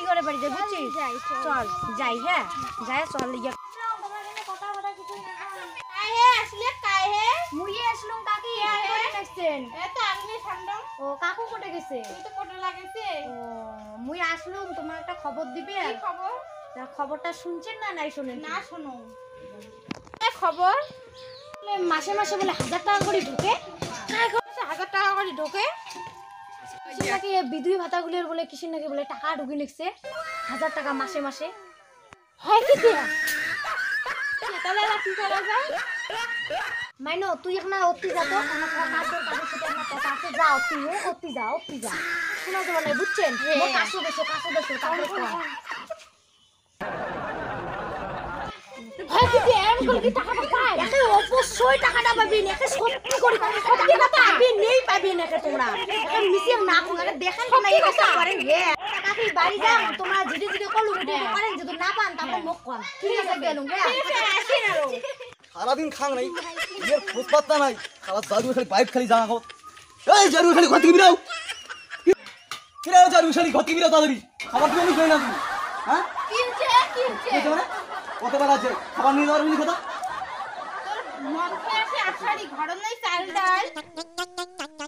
কি করে বাড়ি যাই বুঝছিস? চল যাই, হ্যাঁ যাই, চল ইয়া কাকু কোটে গেছে? মুই আসলুম তোমার একটা খবর দিবি। খবরটা শুনছেন না নাই শুনেন? না শোনো খবর মাসে মাসে বলে 1000 টাকা করে ঢোকে। 1000 টাকা করে ঢোকে নাকি বিধুই ভাতাগুলোর বলে কিসের নাকি বলে টাকা ঢুকে লিখছে 1000 টাকা মাসে মাসে। হয় কি দিয়া তাহলে কি করা যায়? মাইনো তুই এখন অতি যা তো আমার কাছে কাছে সাথে আমার কথা আছে, যা অতি যা শোনা যাবে না বুঝছেন? কাছে দেশো তারপরে ভাই কি এম করে কি টাকাটা পায়? একে অবশ্যই টাকাটা পাবি না, একে সত্যি করে সত্যি কথা পাবি না তোমরা। একে মিশিয়ে না করে দেখেন না এই কথা করেন হে কাকি বাড়ি যাও তোমরা জিডি কলু করেন, যদি না পান তারপর মুখ কোন ঠিক আছে গেলুম হে আসি না রো সারা দিন খাং নাই এর ফুটপাতটা নাই, খালা জাদু খালি বাইক খালি জানা গো। এই জাদু খালি ঘর থেকে বেরাও, কি রে জাদু খালি ঘর থেকে বেরাও তাড়াতাড়ি, খাবার দিও নি কই না তুমি? হ্যাঁ কি মানে কতবার আছে খাবার নিয়ে যাওয়ার কথা? মদ খেয়ে আসে আছাড়ি ঘর নাই চাল ডাল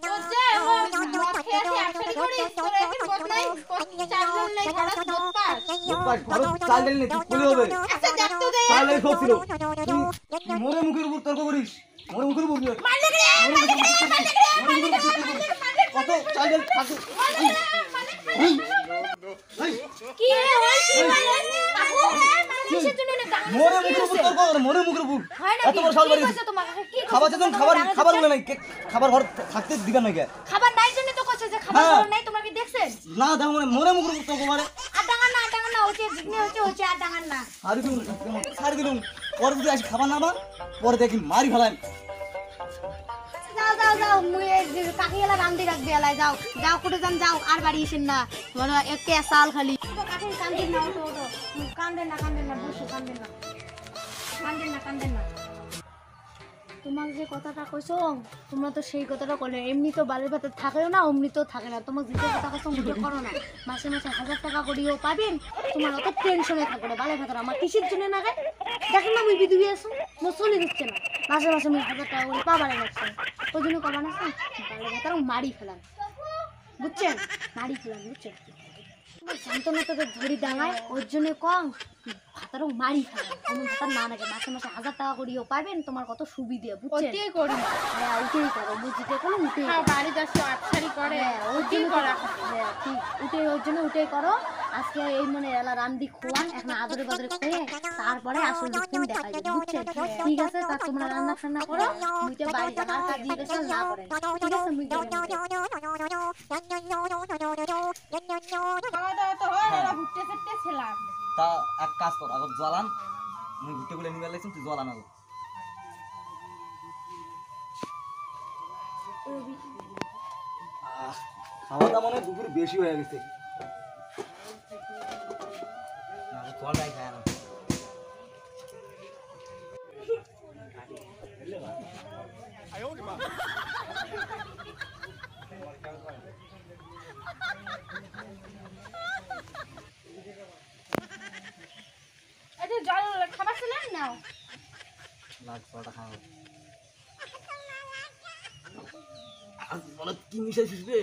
তো যে মদ খেয়ে আসে আছাড়ি করি তোর একে পদ নাই চাল ডাল নাই ঘর দুধ পাস ঘর চাল ডাল নেই বলে হবে। আচ্ছা দেখতো দে চাল ডাল খাচ্ছিল মোরে মুখের উপর তর্ক করিস, মোরে মুখের উপর মারলে রে কত চাল ডাল খাচ্ছিস কি হই কি মানে কাকু কিসের জন্য না মোরে মুখের উপর তর্ক করে, মোরে মুখের উপর এত বড় সাল বাড়ি খাবার যেন খাবার বলে নাই, খাবার ঘর থাকতে দিবেন না কে? খাবার নাই জন্য তো কইছে যে খাবার নাই, তোমরা কি দেখছেন? না দাও মানে মোরে মুখের উপর তর্ক করে। আর ডাঙান না হচ্ছে জিগনে হচ্ছে আর ডাঙান না। ছাড়ি দিলুম পরে যদি আসি খাবার না বা পরে দেখি মারি ফেলাম। যাও মুই কাকি এলা রান্দি রাখবে এলাই যাও কোটে যাও আর বাড়ি এসেন না মানে একে সাল খালি কাকি কান্দেন না ওটো কান্দেন না বসো কান্দেন না তোমাকে যে কথাটা কইছো তোমরা তো সেই কথাটা করলে, এমনি তো বাড়ির ভাতে থাকেও না অমনি তো থাকে না, তোমাকে যে কথা কইছো মুখে করো না, মাসে 1000 টাকা করিও পাবেন, তোমার অত টেনশনে থাকো না বাড়ির ভাতের আমার কিসের জন্য না গায় দেখেন না মুই বিধুই আছো মোর চলে দিচ্ছে না, মাসে মুই 1000 টাকা করে পাবারে যাচ্ছে ওই জন্য কবা না বাড়ির ভাতের মারি ফেলাম বুঝছেন, বুঝছেন শান্তনা তোকে ধরি ডাঙায় ওর জন্য কম ভাতারও মারি ফেলাম, এমন ভাতার না নাকি মাসে 1000 টাকা করিও পাবেন, তোমার কত সুবিধা বুঝছেন? ওতেই করি হ্যাঁ ওইটাই করো বুঝতে কোনো উঠেই বাড়ি যাচ্ছে আছাড়ি করে ওইটাই করা হ্যাঁ ঠিক উঠেই ওর জন্য উঠেই করো। আজকে এই মানে এলা রান্দি খোয়ান এখন আদরে বাদরে খেয়ে তারপরে আসল দুঃখিন দেখা যাবে বুঝছেন? ঠিক আছে তার তোমরা রান্না টান্না করো, মুইতে বাড়ি যাবার কাজ দিয়ে বেশ না করেন ঠিক আছে? মুই খাওয়া দাওয়া তো হয় ওরা ঘুরতে ফিরতে ছিলাম তা এক কাজ কর আগত জ্বালান মুই ঘুরতে গুলো নিয়ে লাইছিস তুই জ্বালান আগত। খাওয়াটা মনে দুপুর বেশি হয়ে গেছে না জলটাই খায় না। এটা জল খাবার ছিলেন নাও জলটা খাওয়া বলো কি মিশাইছিস রে?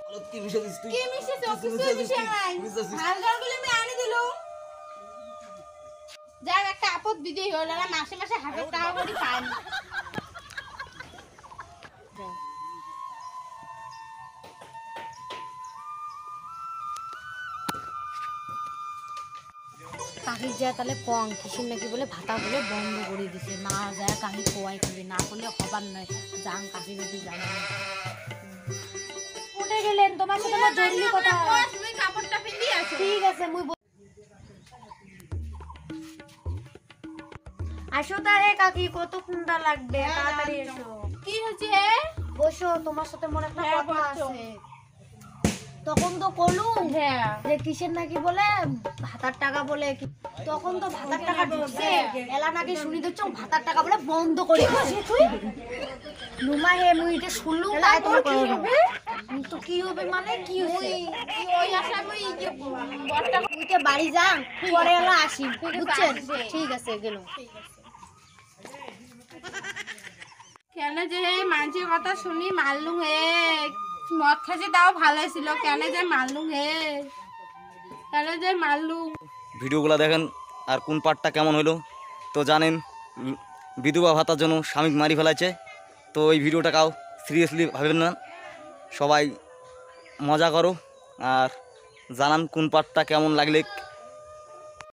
বলো কি মিশাইছিস তুই? কি মিশিয়েছে অফিসে মিশিয়ে নাই ভালো জলগুলো আমি আনি দিলুম যার একটা আপদ বিজয়ী হলো না মাসে 1000 টাকা করে পান কাকির যায় তাহলে কম কিসের নাকি বলে ভাতা বলে বন্ধ করে দিছে, না যায় কাকি কোয়াই খাবে না করলে হবার নয় যান কাকি যদি জানে উঠে গেলেন তোমার সাথে আমার জরুরি কথা তুমি কাপড়টা পিন্দি আছো ঠিক আছে মুই আসো তারে কাকি কত কুন্ডা লাগবে তাড়াতাড়ি এসো। কি হচ্ছে বসো তোমার সাথে মনে একটা কথা আছে। তখন তো কলুম যে কিসের নাকি বলে ভাতার টাকা বলে তখন তো ভাতার টাকা ঢুকছে এলা নাকি শুনি দিচ্ছ ভাতার টাকা বলে বন্ধ করে দিয়েছে তুই নুমা হে মুই এটা শুনলুম তাই তোমার তো কি হবে মানে কি হয়েছে? ওই আশা করি যে বরটা তুইকে বাড়ি যান, পরে এলা আসি, বুঝছেন? আসবে। ঠিক আছে, গেলাম। কেন যে মানুষের কথা শুনি মারলুম হে, মদ খাসি তাও ভালো ছিল, কেন যে মারলুম হে, কেন যে মারলুম। ভিডিওগুলো দেখেন আর কোন পার্টটা কেমন হলো তো জানেন। বিধবা ভাতার জন্য স্বামী মারি ফেলাচ্ছে। তো এই ভিডিওটা কাউ সিরিয়াসলি ভাবেন না, সবাই মজা করো আর জানান কোন পার্টটা কেমন লাগলে